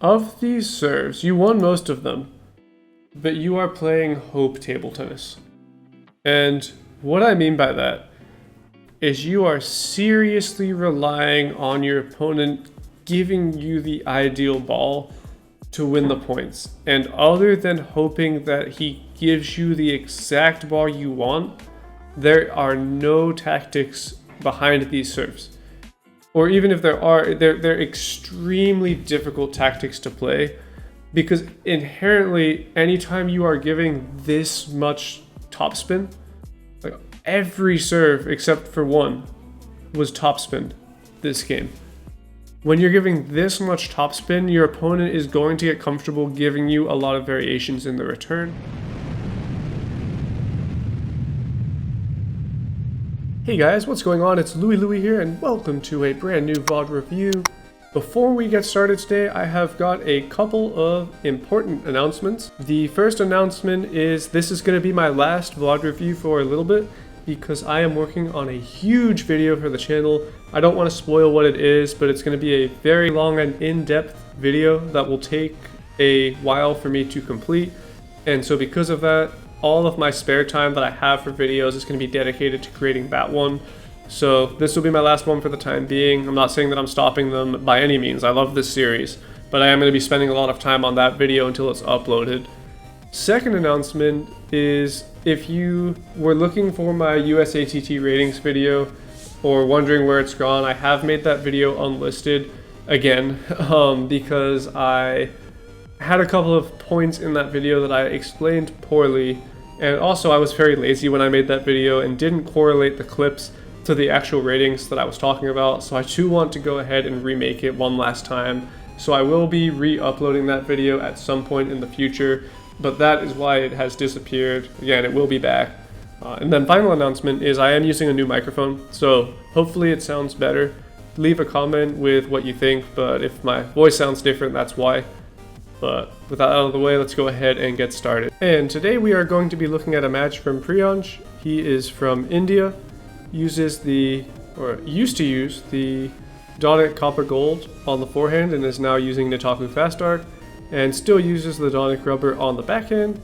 of these serves, you won most of them, but you are playing hope table tennis. And what I mean by that is you are seriously relying on your opponent giving you the ideal ball to win the points. And other than hoping that he gives you the exact ball you want, there are no tactics behind these serves. Or even if there are, they're extremely difficult tactics to play, because inherently, anytime you are giving this much topspin, like every serve except for one was topspin this game. When you're giving this much topspin, your opponent is going to get comfortable giving you a lot of variations in the return. Hey guys, what's going on? It's Louie here, and welcome to a brand new VOD review. Before we get started today, I have got a couple of important announcements. The first announcement is this is going to be my last VOD review for a little bit, because I am working on a huge video for the channel. I don't want to spoil what it is, but it's going to be a very long and in-depth video that will take a while for me to complete. And so because of that, all of my spare time that I have for videos is going to be dedicated to creating that one. So this will be my last one for the time being. I'm not saying that I'm stopping them by any means. I love this series, but I am going to be spending a lot of time on that video until it's uploaded. Second announcement is if you were looking for my USATT ratings video or wondering where it's gone, I have made that video unlisted again because I had a couple of points in that video that I explained poorly, and also I was very lazy when I made that video and didn't correlate the clips to the actual ratings that I was talking about, so I do want to go ahead and remake it one last time. So I will be re-uploading that video at some point in the future, but that is why it has disappeared. Again, it will be back. And then final announcement is I am using a new microphone, so hopefully it sounds better. Leave a comment with what you think, but if my voice sounds different, that's why. But with that out of the way, let's go ahead and get started. And today we are going to be looking at a match from Priyansh. He is from India, used to use the Donic Copper Gold on the forehand and is now using Nitaku Fast Arc, and still uses the Donic Rubber on the backhand,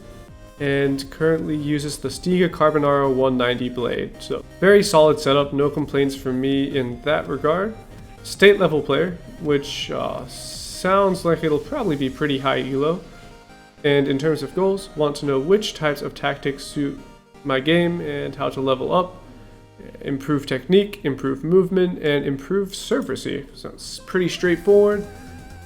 and currently uses the Stiga Carbonaro 190 blade. So very solid setup, no complaints from me in that regard. State level player, which sounds like it'll probably be pretty high elo. And in terms of goals, want to know which types of tactics suit my game and how to level up, improve technique, improve movement, and improve serve receive. So it's pretty straightforward.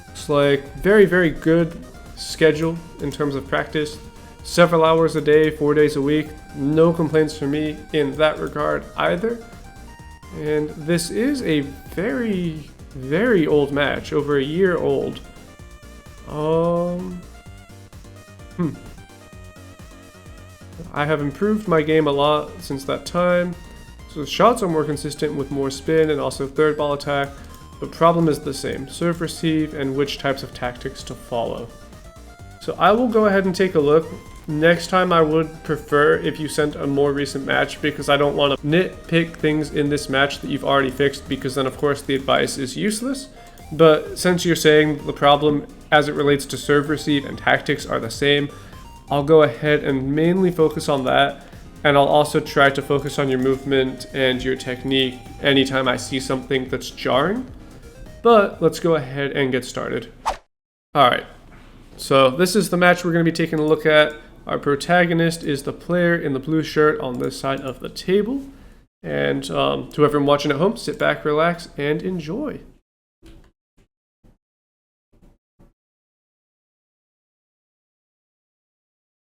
It's like very good schedule in terms of practice. Several hours a day, 4 days a week. No complaints from me in that regard either. And this is a very old match, over a year old. I have improved my game a lot since that time. So the shots are more consistent with more spin and also third ball attack. The problem is the same, serve receive and which types of tactics to follow. So I will go ahead and take a look. Next time I would prefer if you sent a more recent match, because I don't want to nitpick things in this match that you've already fixed, because then of course the advice is useless. But since you're saying the problem as it relates to serve receive and tactics are the same, I'll go ahead and mainly focus on that, and I'll also try to focus on your movement and your technique anytime I see something that's jarring. But let's go ahead and get started. Alright, so this is the match we're going to be taking a look at. Our protagonist is the player in the blue shirt on this side of the table. And to everyone watching at home, sit back, relax, and enjoy.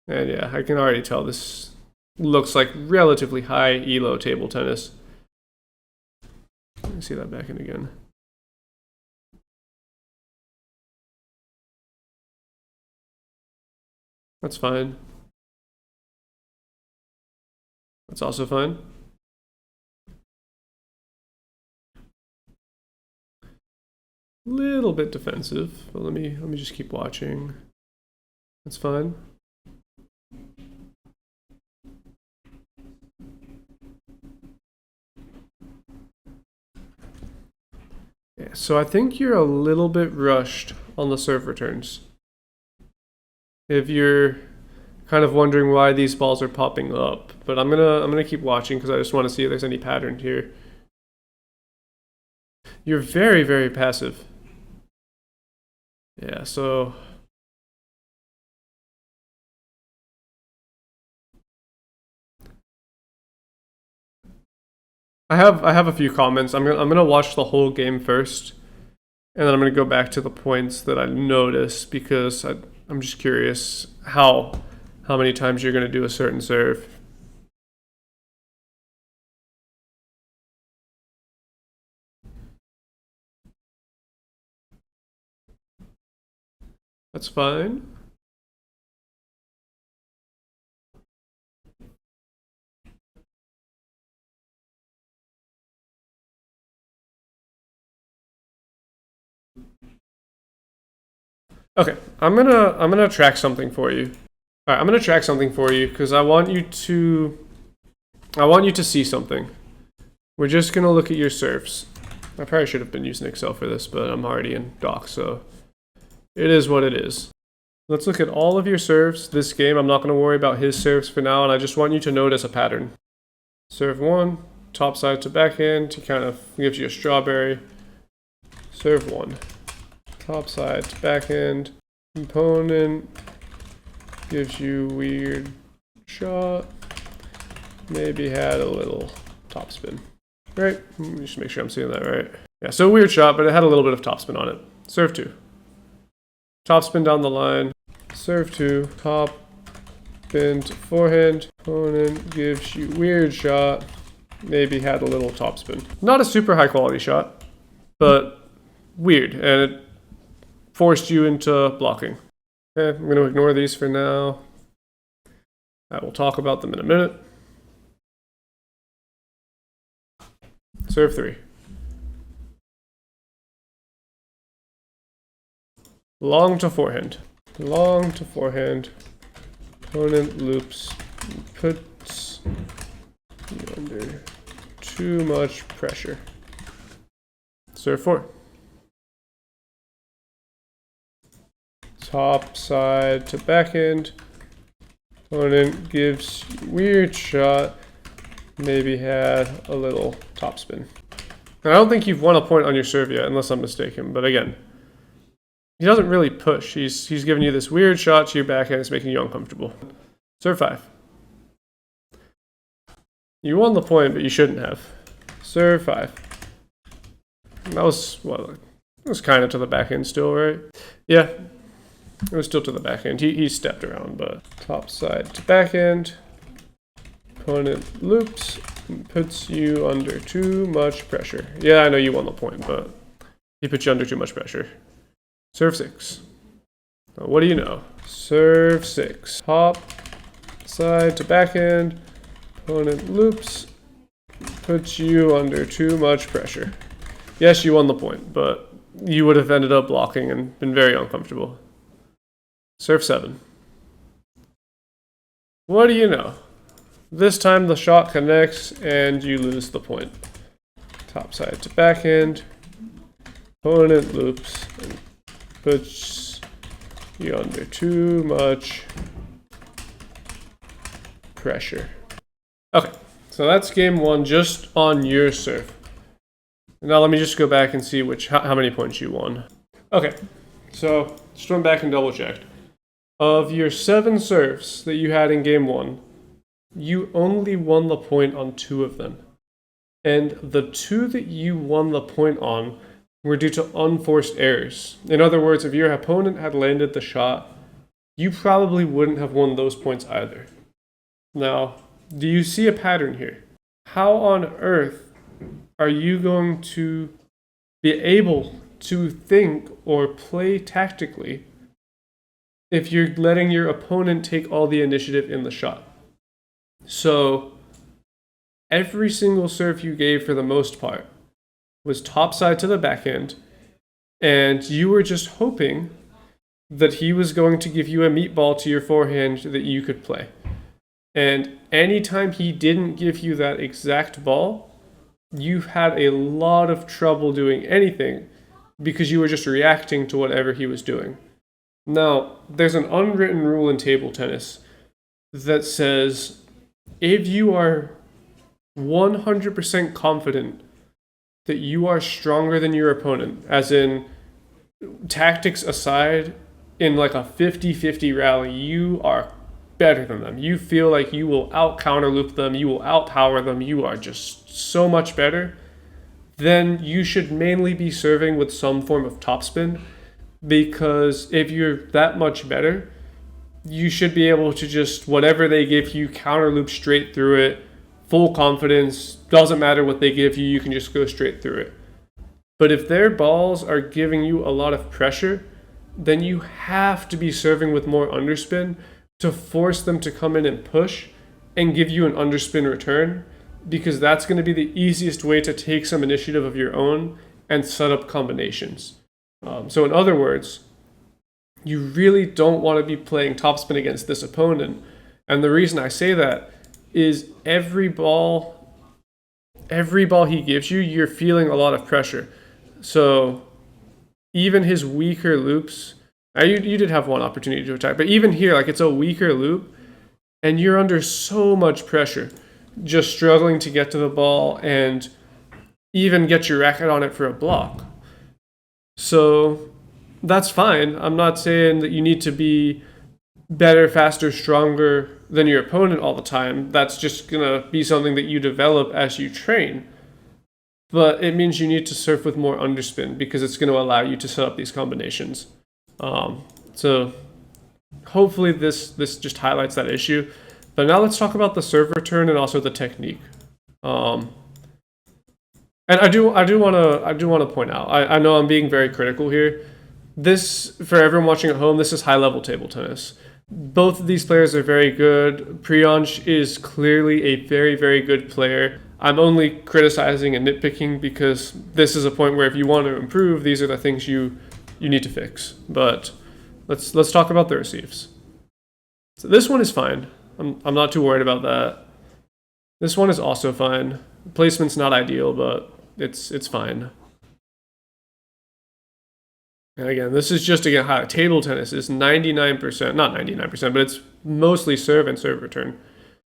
And yeah, I can already tell this looks like relatively high elo table tennis. Let me see that back in again. That's fine. That's also fine. Little bit defensive, but let me just keep watching. That's fine. Yeah, so I think you're a little bit rushed on the serve returns. If you're kind of wondering why these balls are popping up, but I'm gonna keep watching because I just want to see if there's any pattern here. You're very, very passive. Yeah, so I have a few comments. I'm gonna watch the whole game first, and then I'm gonna go back to the points that I noticed because I'm just curious how many times you're gonna do a certain serve. That's fine. Okay, I'm gonna track something for you. All right, I'm gonna track something for you because I want you to see something. We're just gonna look at your serves. I probably should have been using Excel for this, but I'm already in Doc, so it is what it is. Let's look at all of your serves this game. I'm not going to worry about his serves for now, and I just want you to notice a pattern. Serve 1, top side to backhand. He kind of gives you a strawberry. Serve 1, top side to backhand. Opponent gives you weird shot. Maybe had a little topspin. Right? Let me just make sure I'm seeing that right. Yeah, so weird shot, but it had a little bit of topspin on it. Serve 2. Topspin down the line. Serve 2, top, spin to forehand. Opponent gives you weird shot. Maybe had a little topspin. Not a super high quality shot, but weird, and it forced you into blocking. Okay, I'm going to ignore these for now. I will talk about them in a minute. Serve 3. Long to forehand. Long to forehand. Opponent loops. Puts you under too much pressure. Serve 4. Top side to backhand. Opponent gives weird shot. Maybe had a little topspin. I don't think you've won a point on your serve yet, unless I'm mistaken. But again, he doesn't really push. He's giving you this weird shot to your backhand. It's making you uncomfortable. Serve 5. You won the point, but you shouldn't have. Serve 5. That was, well, it was kind of to the backhand still, right? Yeah, it was still to the backhand. He stepped around, but top side to backhand. Opponent loops, puts you under too much pressure. Yeah, I know you won the point, but he put you under too much pressure. Serve 6. Now, what do you know? Serve 6. Top side to backhand. Opponent loops, puts you under too much pressure. Yes, you won the point, but you would have ended up blocking and been very uncomfortable. Serve 7. What do you know? This time the shot connects and you lose the point. Top side to backhand. Opponent loops and puts you under too much pressure. Okay, so that's game 1 just on your serve. Now let me just go back and see how many points you won. Okay, so just went back and double checked. Of your 7 serves that you had in game 1, you only won the point on 2 of them. And the 2 that you won the point on were due to unforced errors. In other words, if your opponent had landed the shot, you probably wouldn't have won those points either. Now, do you see a pattern here? How on earth are you going to be able to think or play tactically if you're letting your opponent take all the initiative in the shot? So, every single serve you gave for the most part was topside to the backhand, and you were just hoping that he was going to give you a meatball to your forehand that you could play. And anytime he didn't give you that exact ball, you had a lot of trouble doing anything because you were just reacting to whatever he was doing. Now, there's an unwritten rule in table tennis that says if you are 100% confident that you are stronger than your opponent, as in tactics aside, in like a 50-50 rally, you are better than them. You feel like you will out counter loop them, you will out power them, you are just so much better, then you should mainly be serving with some form of topspin, because if you're that much better, you should be able to just, whatever they give you, counter loop straight through it, full confidence, doesn't matter what they give you, you can just go straight through it. But if their balls are giving you a lot of pressure, then you have to be serving with more underspin to force them to come in and push and give you an underspin return, because that's going to be the easiest way to take some initiative of your own and set up combinations. So in other words, you really don't want to be playing topspin against this opponent. And the reason I say that is every ball he gives you, you're feeling a lot of pressure. So even his weaker loops, you did have one opportunity to attack, but even here, like, it's a weaker loop and you're under so much pressure, just struggling to get to the ball and even get your racket on it for a block. So that's fine. I'm not saying that you need to be better, faster, stronger than your opponent all the time. That's just going to be something that you develop as you train. But it means you need to surf with more underspin, because it's going to allow you to set up these combinations. So hopefully this just highlights that issue. But now let's talk about the serve return and also the technique. And I do want to point out, I know I'm being very critical here. This, for everyone watching at home, this is high level table tennis. Both of these players are very good. Priyansh is clearly a very, very good player. I'm only criticizing and nitpicking because this is a point where if you want to improve, these are the things you need to fix. But let's talk about the receives. So this one is fine. I'm not too worried about that. This one is also fine. Placement's not ideal, but it's fine. And again, this is just, again, how table tennis is 99%, not 99%, but it's mostly serve and serve return.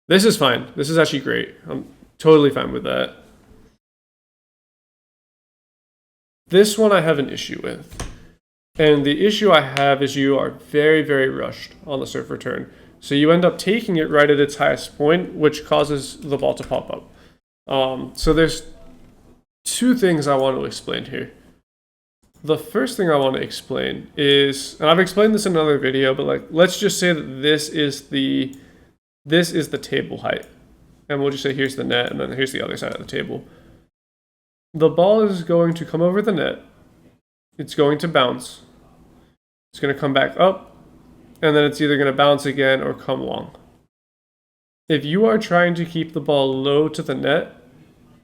This is fine. This is actually great. I'm totally fine with that. This one I have an issue with. And the issue I have is you are very, very rushed on the serve return. So you end up taking it right at its highest point, which causes the ball to pop up. So there's two things I want to explain here. The first thing I want to explain is, and I've explained this in another video, but like, let's just say that this is the table height. And we'll just say here's the net, and then here's the other side of the table. The ball is going to come over the net. It's going to bounce. It's going to come back up, and then it's either going to bounce again or come long. If you are trying to keep the ball low to the net,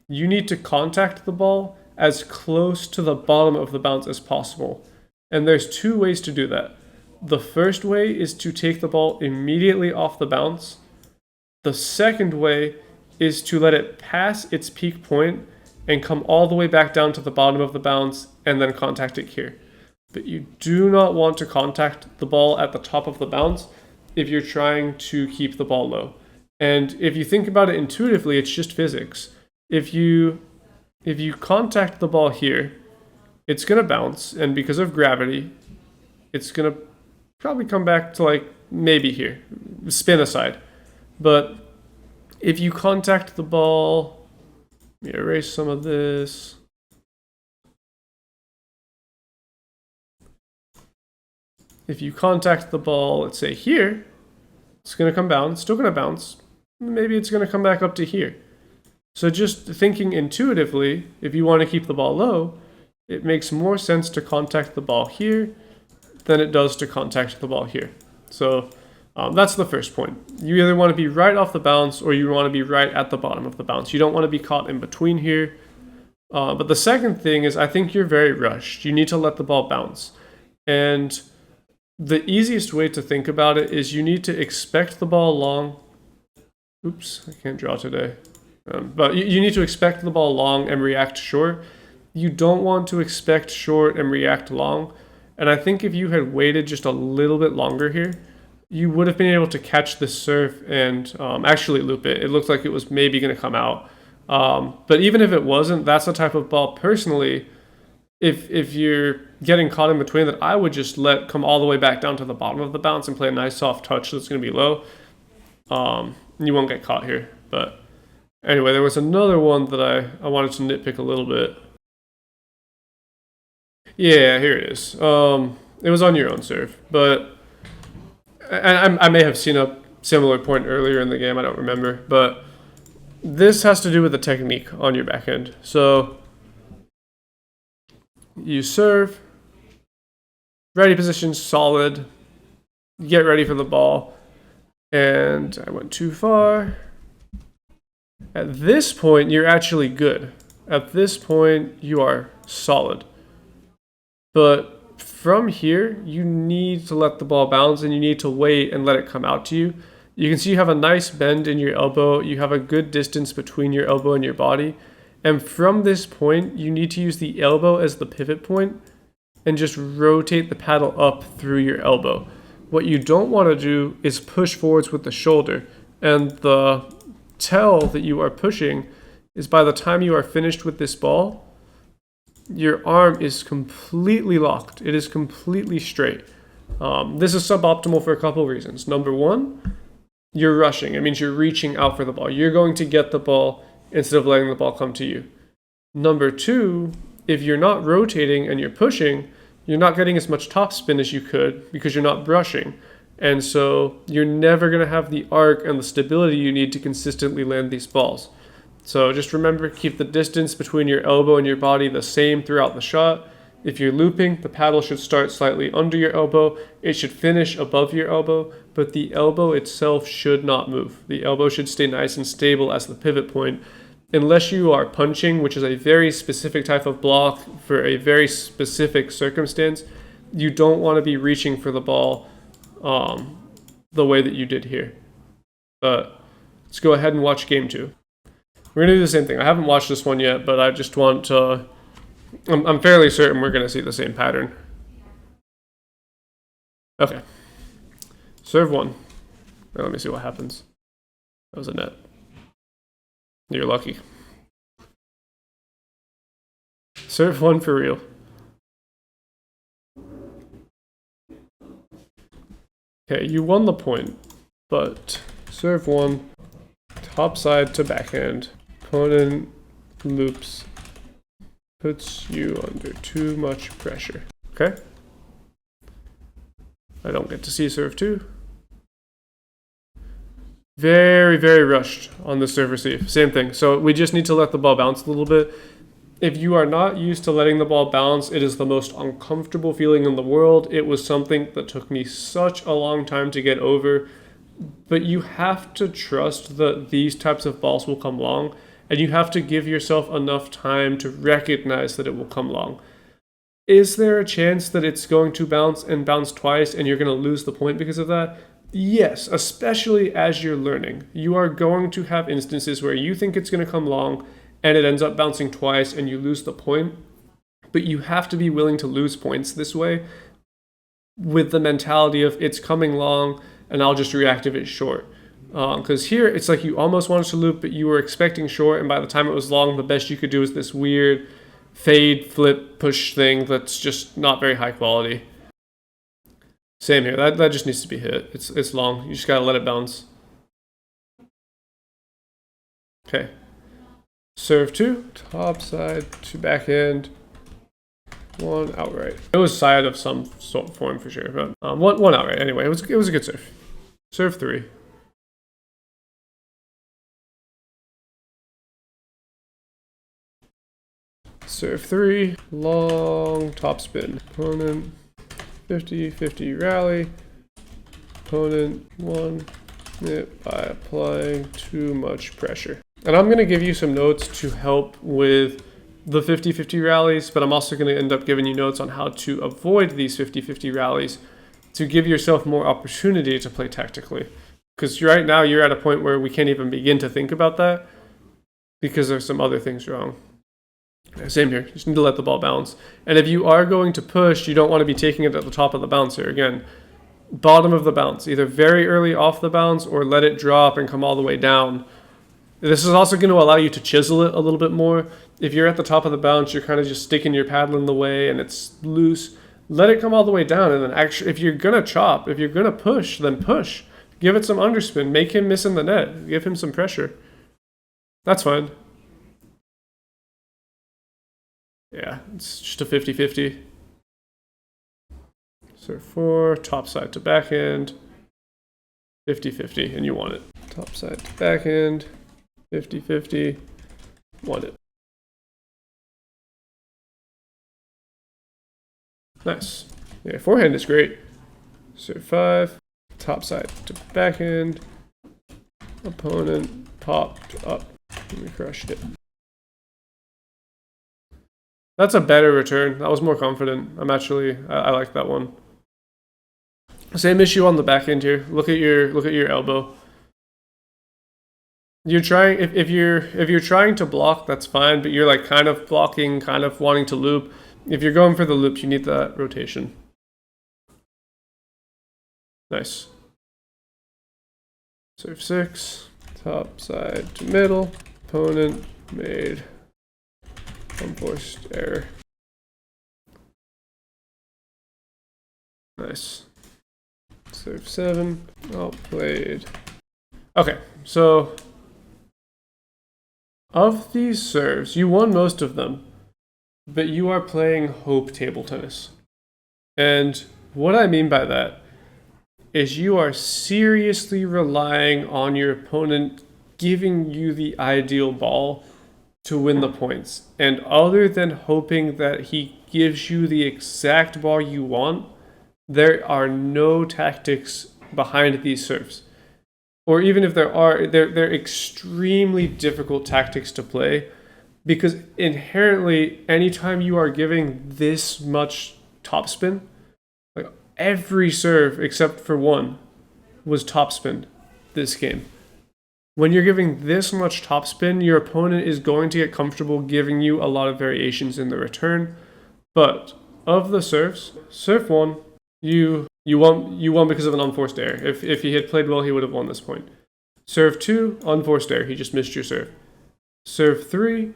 you need to contact the ball as close to the bottom of the bounce as possible. And there's two ways to do that. The first way is to take the ball immediately off the bounce. The second way is to let it pass its peak point and come all the way back down to the bottom of the bounce and then contact it here. But you do not want to contact the ball at the top of the bounce if you're trying to keep the ball low. And if you think about it intuitively, it's just physics. If you contact the ball here, it's going to bounce, and because of gravity, it's going to probably come back to like maybe here, spin aside. But if you contact the ball, let me erase some of this. If you contact the ball, let's say here, it's going to come bounce, still going to bounce. Maybe it's going to come back up to here. So just thinking intuitively, if you want to keep the ball low, it makes more sense to contact the ball here than it does to contact the ball here. So that's the first point. You either want to be right off the bounce or you want to be right at the bottom of the bounce. You don't want to be caught in between here. But the second thing is, I think you're very rushed. You need to let the ball bounce. And the easiest way to think about it is you need to expect the ball long. Oops, I can't draw today. But you need to expect the ball long and react short. you don't want to expect short and react long. And I think if you had waited just a little bit longer here, you would have been able to catch the serve and actually loop it. It looked like it was maybe going to come out. But even if it wasn't, that's the type of ball, personally, if you're getting caught in between, that I would just let come all the way back down to the bottom of the bounce and play a nice soft touch that's going to be low. You won't get caught here. But anyway, there was another one that I wanted to nitpick a little bit. Yeah, here it is. It was on your own serve, but I may have seen a similar point earlier in the game, I don't remember, but this has to do with the technique on your backhand. So you serve, ready position solid, get ready for the ball, and I went too far. At this point, you're actually good. At this point, you are solid. But from here, you need to let the ball bounce and you need to wait and let it come out to you. You can see you have a nice bend in your elbow. You have a good distance between your elbow and your body. And from this point, you need to use the elbow as the pivot point and just rotate the paddle up through your elbow. What you don't want to do is push forwards with the shoulder. And the tell that you are pushing is by the time you are finished with this ball, your arm is completely locked. It is completely straight. This is suboptimal for a couple of reasons. Number one, you're rushing. It means you're reaching out for the ball. You're going to get the ball instead of letting the ball come to you. Number two, if you're not rotating and you're pushing, you're not getting as much topspin as you could because you're not brushing. And so you're never going to have the arc and the stability you need to consistently land these balls. So just remember, keep the distance between your elbow and your body the same throughout the shot. If you're looping, the paddle should start slightly under your elbow. It should finish above your elbow, but the elbow itself should not move. The elbow should stay nice and stable as the pivot point. Unless you are punching, which is a very specific type of block for a very specific circumstance, you don't want to be reaching for the ball the way that you did here. But let's go ahead and watch game two. We're going to do the same thing. I haven't watched this one yet, but I just want to... I'm fairly certain we're going to see the same pattern. Okay. Serve one. Now let me see what happens. That was a net. You're lucky. Serve one for real. Okay, you won the point, but serve one, top side to backhand. Opponent loops, puts you under too much pressure. Okay. I don't get to see serve two. Very, very rushed on the serve receive. Same thing. So we just need to let the ball bounce a little bit. If you are not used to letting the ball bounce, it is the most uncomfortable feeling in the world. It was something that took me such a long time to get over. But you have to trust that these types of balls will come long, and you have to give yourself enough time to recognize that it will come long. Is there a chance that it's going to bounce and bounce twice and you're going to lose the point because of that? Yes, especially as you're learning. You are going to have instances where you think it's going to come long and it ends up bouncing twice and you lose the point. But you have to be willing to lose points this way with the mentality of it's coming long and I'll just reactivate short. Because here it's like you almost wanted to loop, but you were expecting short, and by the time it was long, the best you could do is this weird fade, flip, push thing that's just not very high quality. Same here. That just needs to be hit. It's long. You just gotta let it bounce. Okay. Serve two, top side to backhand. One outright. It was side of some sort of form for sure, but one outright anyway. It was a good serve. Serve three. Serve three, long topspin. Opponent 50-50 rally. Opponent won it by applying too much pressure. And I'm going to give you some notes to help with the 50-50 rallies, but I'm also going to end up giving you notes on how to avoid these 50-50 rallies to give yourself more opportunity to play tactically. Because right now you're at a point where we can't even begin to think about that because there's some other things wrong. Same here. You just need to let the ball bounce. And if you are going to push, you don't want to be taking it at the top of the bounce here. Again, bottom of the bounce, either very early off the bounce or let it drop and come all the way down. This is also going to allow you to chisel it a little bit more. If you're at the top of the bounce, you're kind of just sticking your paddle in the way and it's loose. Let it come all the way down, and then actually, if you're going to chop, if you're going to push, then push. Give it some underspin. Make him miss in the net. Give him some pressure. That's fine. Yeah, it's just a 50-50. Serve 4, top side to backhand, 50-50, and you want it. Top side to backhand, 50-50, want it. Nice. Yeah, forehand is great. Serve 5, top side to backhand, opponent popped up, and we crushed it. That's a better return. That was more confident. I like that one. Same issue on the backhand here. Look at your elbow. You're trying if you're trying to block, that's fine, but you're like kind of blocking, kind of wanting to loop. If you're going for the loop, you need that rotation. Nice. Serve 6, top side to middle. Opponent made unforced error. Nice. Serve 7, outplayed. Okay, so of these serves, you won most of them, but you are playing hope table tennis. And what I mean by that is you are seriously relying on your opponent giving you the ideal ball to win the points. And other than hoping that he gives you the exact ball you want, there are no tactics behind these serves. Or even if there are, they're extremely difficult tactics to play, because inherently, anytime you are giving this much topspin, like every serve except for one was topspin this game. When you're giving this much topspin, your opponent is going to get comfortable giving you a lot of variations in the return. But of the serves, serve 1, you won because of an unforced error. If he had played well, he would have won this point. Serve 2, unforced error. He just missed your serve. Serve 3,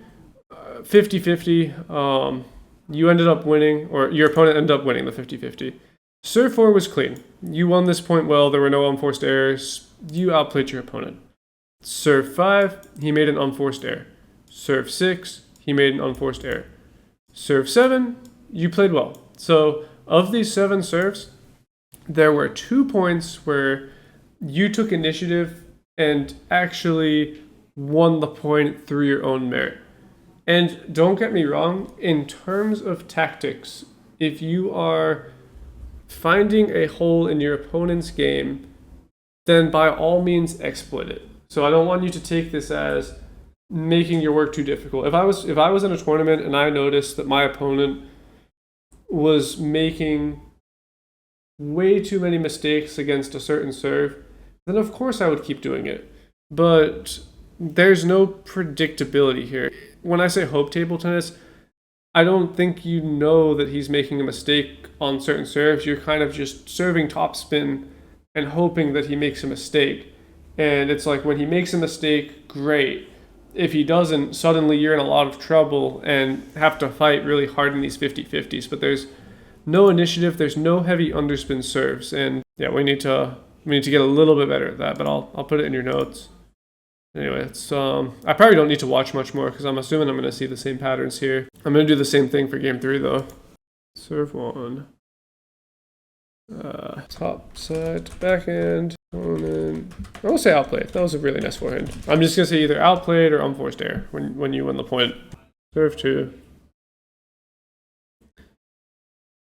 50-50. You ended up winning, or your opponent ended up winning the 50-50. Serve 4 was clean. You won this point well. There were no unforced errors. You outplayed your opponent. Serve 5, he made an unforced error. Serve 6, he made an unforced error. Serve 7, you played well. So of these 7 serves, there were 2 points where you took initiative and actually won the point through your own merit. And don't get me wrong, in terms of tactics, if you are finding a hole in your opponent's game, then by all means exploit it. So I don't want you to take this as making your work too difficult. If I was in a tournament and I noticed that my opponent was making way too many mistakes against a certain serve, then of course I would keep doing it. But there's no predictability here. When I say hope table tennis, I don't think you know that he's making a mistake on certain serves. You're kind of just serving topspin and hoping that he makes a mistake. And it's like when he makes a mistake, great. If he doesn't, suddenly you're in a lot of trouble and have to fight really hard in these 50-50s. But there's no initiative, there's no heavy underspin serves. And yeah, we need to get a little bit better at that, but I'll put it in your notes. Anyway, it's I probably don't need to watch much more because I'm assuming I'm going to see the same patterns here. I'm going to do the same thing for game 3 though. Serve 1. Top side to backhand. Opponent. I will say outplayed. That was a really nice forehand. I'm just going to say either outplayed or unforced error when you win the point. Serve 2.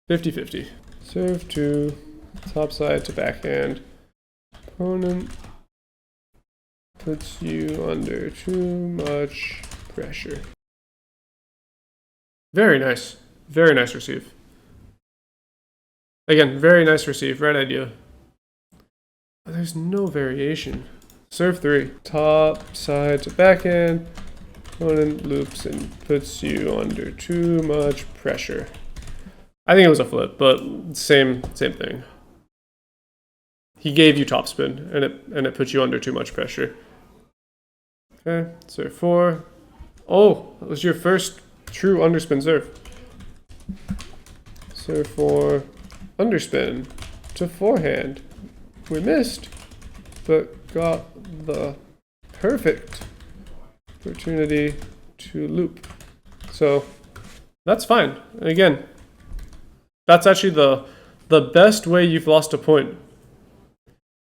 50-50. Serve 2. Top side to backhand. Opponent puts you under too much pressure. Very nice. Very nice receive. Again, very nice receive. Right idea. There's no variation. Serve 3. Top side to backhand. Opponent loops and puts you under too much pressure. I think it was a flip, but same thing. He gave you topspin, and it put you under too much pressure. Okay, serve 4. Oh, that was your first true underspin serve. Serve 4, underspin to forehand. We missed, but got the perfect opportunity to loop. So that's fine. And again, that's actually the best way you've lost a point.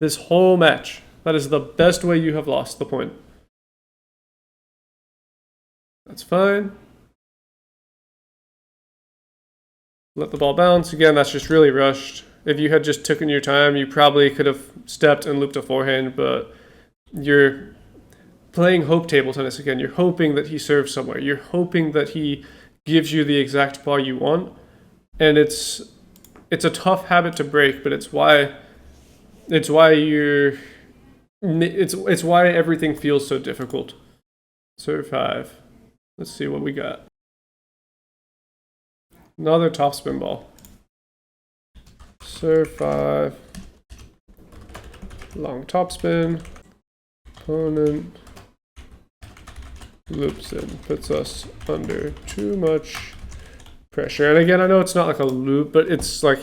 This whole match. That is the best way you have lost the point. That's fine. Let the ball bounce. Again, that's just really rushed. If you had just taken your time, you probably could have stepped and looped a forehand, but you're playing hope table tennis again. You're hoping that he serves somewhere. You're hoping that he gives you the exact ball you want. And it's a tough habit to break, but it's why everything feels so difficult. Serve 5. Let's see what we got. Another topspin ball. Serve 5. Long topspin. Opponent loops and puts us under too much pressure. And again, I know it's not like a loop, but it's like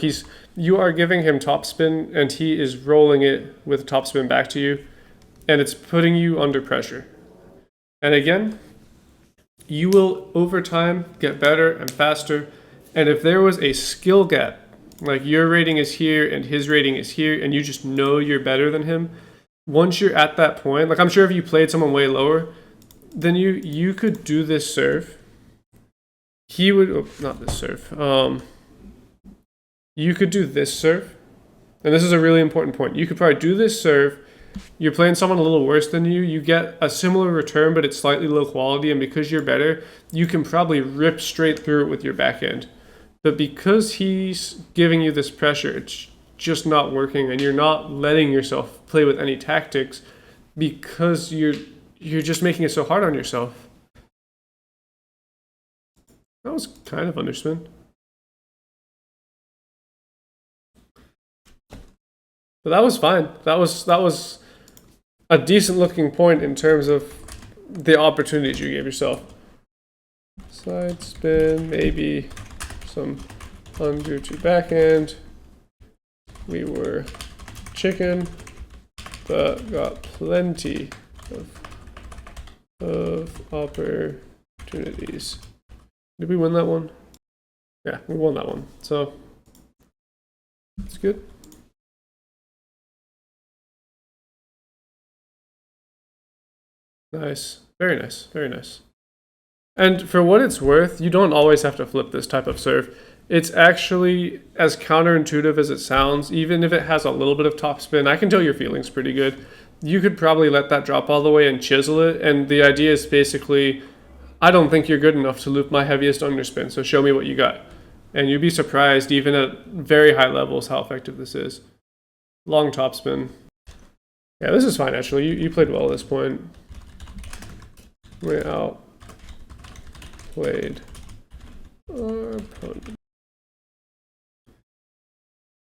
you are giving him topspin and he is rolling it with topspin back to you, and it's putting you under pressure. And again, you will over time get better and faster. And if there was a skill gap, like your rating is here and his rating is here, and you just know you're better than him, once you're at that point, like I'm sure if you played someone way lower, then you could do this serve. He would, not this serve. You could do this serve. And this is a really important point. You could probably do this serve. You're playing someone a little worse than you. You get a similar return, but it's slightly low quality. And because you're better, you can probably rip straight through it with your backhand. But because he's giving you this pressure, it's just not working. And you're not letting yourself play with any tactics because you're just making it so hard on yourself. That was kind of underspin. But that was fine. That was a decent looking point in terms of the opportunities you gave yourself. Side spin, maybe some under to backhand. We were chicken, but got plenty of opportunities. Did we win that one? Yeah, we won that one. So it's good. Nice. Very nice. Very nice. And for what it's worth, you don't always have to flip this type of serve. It's actually as counterintuitive as it sounds. Even if it has a little bit of topspin, I can tell your feelings pretty good. You could probably let that drop all the way and chisel it. And the idea is basically, I don't think you're good enough to loop my heaviest underspin, so show me what you got. And you'd be surprised, even at very high levels, how effective this is. Long topspin. Yeah, this is fine, actually. You played well at this point. Way out. Played our opponent.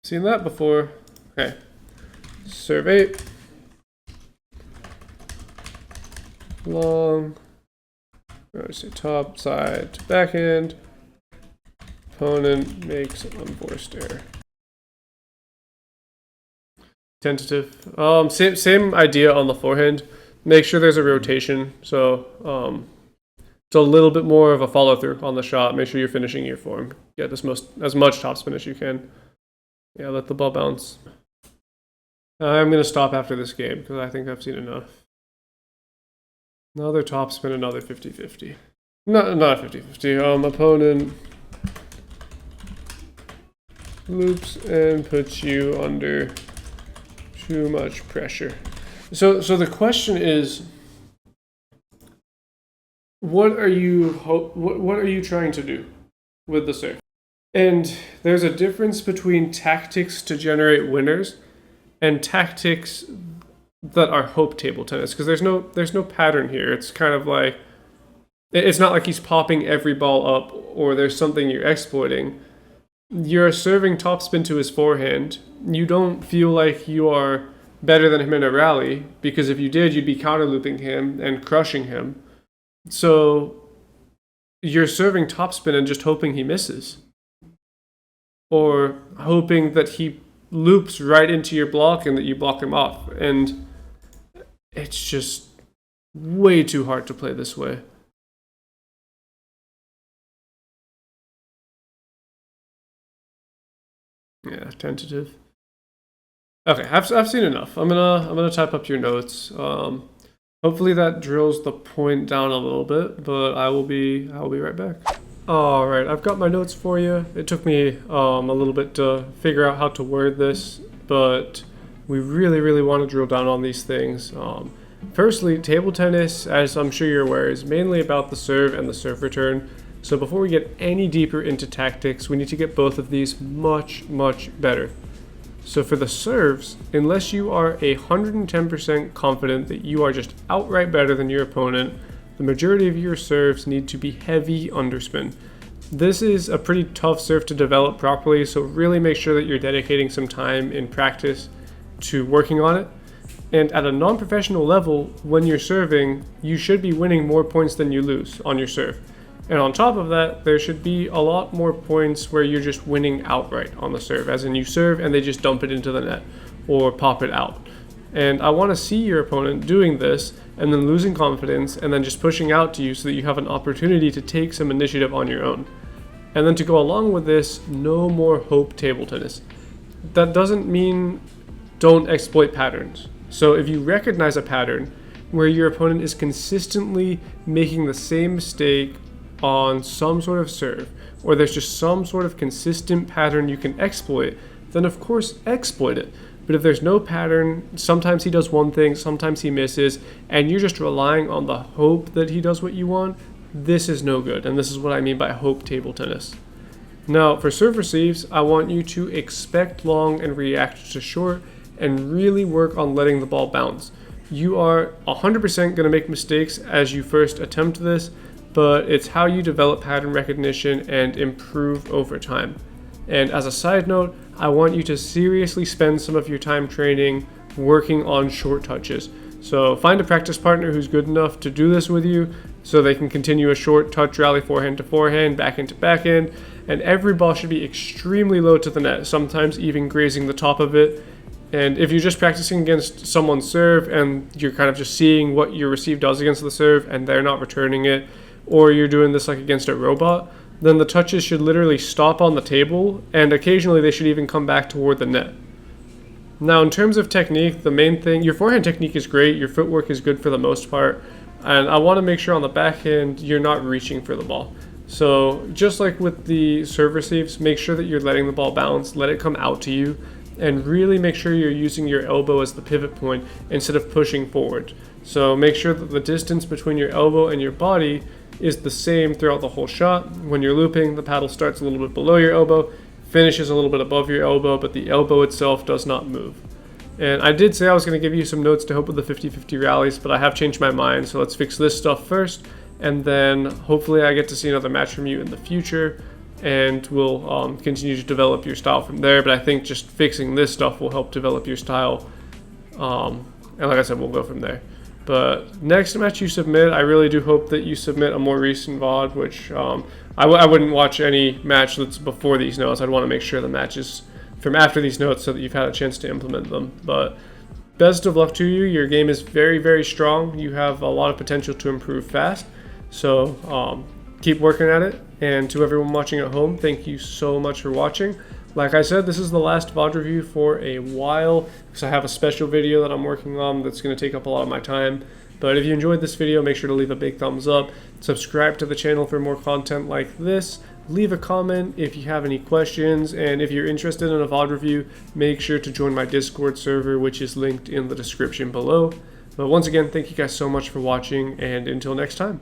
Seen that before. Okay. Serve 8. Long. Say top, side to backhand. Opponent makes an unforced error. Tentative. Same idea on the forehand. Make sure there's a rotation. So it's a little bit more of a follow through on the shot. Make sure you're finishing your form. Get as much topspin as you can. Yeah, let the ball bounce. I'm gonna stop after this game because I think I've seen enough. Another topspin, another 50-50. Not 50-50. Opponent loops and puts you under too much pressure. So the question is, what are you trying to do with the serve? And there's a difference between tactics to generate winners and tactics that are hope table tennis, because there's no pattern here. It's kind of like It's not like he's popping every ball up or there's something you're exploiting. You're serving topspin to his forehand. You don't feel like you are better than him in a rally, because if you did, you'd be counter looping him and crushing him. So you're serving topspin and just hoping he misses, or hoping that he loops right into your block and that you block him off. And it's just way too hard to play this way. Yeah, tentative. Okay, I've seen enough. I'm gonna type up your notes. Hopefully that drills the point down a little bit, but I will be right back. All right, I've got my notes for you. It took me a little bit to figure out how to word this, but we really want to drill down on these things. Firstly, table tennis, as I'm sure you're aware, is mainly about the serve and the serve return. So before we get any deeper into tactics, we need to get both of these much better. So for the serves, unless you are 110% confident that you are just outright better than your opponent, the majority of your serves need to be heavy underspin. This is a pretty tough serve to develop properly, so really make sure that you're dedicating some time in practice to working on it. And at a non-professional level, when you're serving, you should be winning more points than you lose on your serve. And on top of that, there should be a lot more points where you're just winning outright on the serve, as in you serve and they just dump it into the net or pop it out. And I want to see your opponent doing this and then losing confidence and then just pushing out to you so that you have an opportunity to take some initiative on your own. And then to go along with this, no more hope table tennis. That doesn't mean don't exploit patterns. So if you recognize a pattern where your opponent is consistently making the same mistake on some sort of serve, or there's just some sort of consistent pattern you can exploit, then of course exploit it. But if there's no pattern, sometimes he does one thing, sometimes he misses, and you're just relying on the hope that he does what you want, this is no good. And this is what I mean by hope table tennis. Now, for serve receives, I want you to expect long and react to short, and really work on letting the ball bounce. You are 100% going to make mistakes as you first attempt this, but it's how you develop pattern recognition and improve over time. And as a side note, I want you to seriously spend some of your time training working on short touches. So find a practice partner who's good enough to do this with you so they can continue a short touch rally forehand to forehand, backhand to backhand, and every ball should be extremely low to the net, sometimes even grazing the top of it. And if you're just practicing against someone's serve and you're kind of just seeing what your receive does against the serve and they're not returning it, or you're doing this like against a robot, then the touches should literally stop on the table, and occasionally they should even come back toward the net. Now, in terms of technique, the main thing, your forehand technique is great, your footwork is good for the most part, and I want to make sure on the backhand you're not reaching for the ball. So just like with the serve receives, make sure that you're letting the ball bounce, let it come out to you, and really make sure you're using your elbow as the pivot point instead of pushing forward. So make sure that the distance between your elbow and your body is the same throughout the whole shot. When you're looping, the paddle starts a little bit below your elbow, finishes a little bit above your elbow, but the elbow itself does not move. And I did say I was going to give you some notes to help with the 50-50 rallies, but I have changed my mind, so let's fix this stuff first, and then hopefully I get to see another match from you in the future, and we'll continue to develop your style from there. But I think just fixing this stuff will help develop your style, and like I said, we'll go from there. But next match you submit, I really do hope that you submit a more recent VOD, which I wouldn't watch any match that's before these notes. I'd want to make sure the match is from after these notes so that you've had a chance to implement them. But best of luck to you. Your game is very strong. You have a lot of potential to improve fast. So keep working at it. And to everyone watching at home, thank you so much for watching. Like I said, this is the last VOD review for a while because I have a special video that I'm working on that's going to take up a lot of my time. But if you enjoyed this video, make sure to leave a big thumbs up, subscribe to the channel for more content like this, leave a comment if you have any questions, and if you're interested in a VOD review, make sure to join my Discord server, which is linked in the description below. But once again, thank you guys so much for watching, and until next time.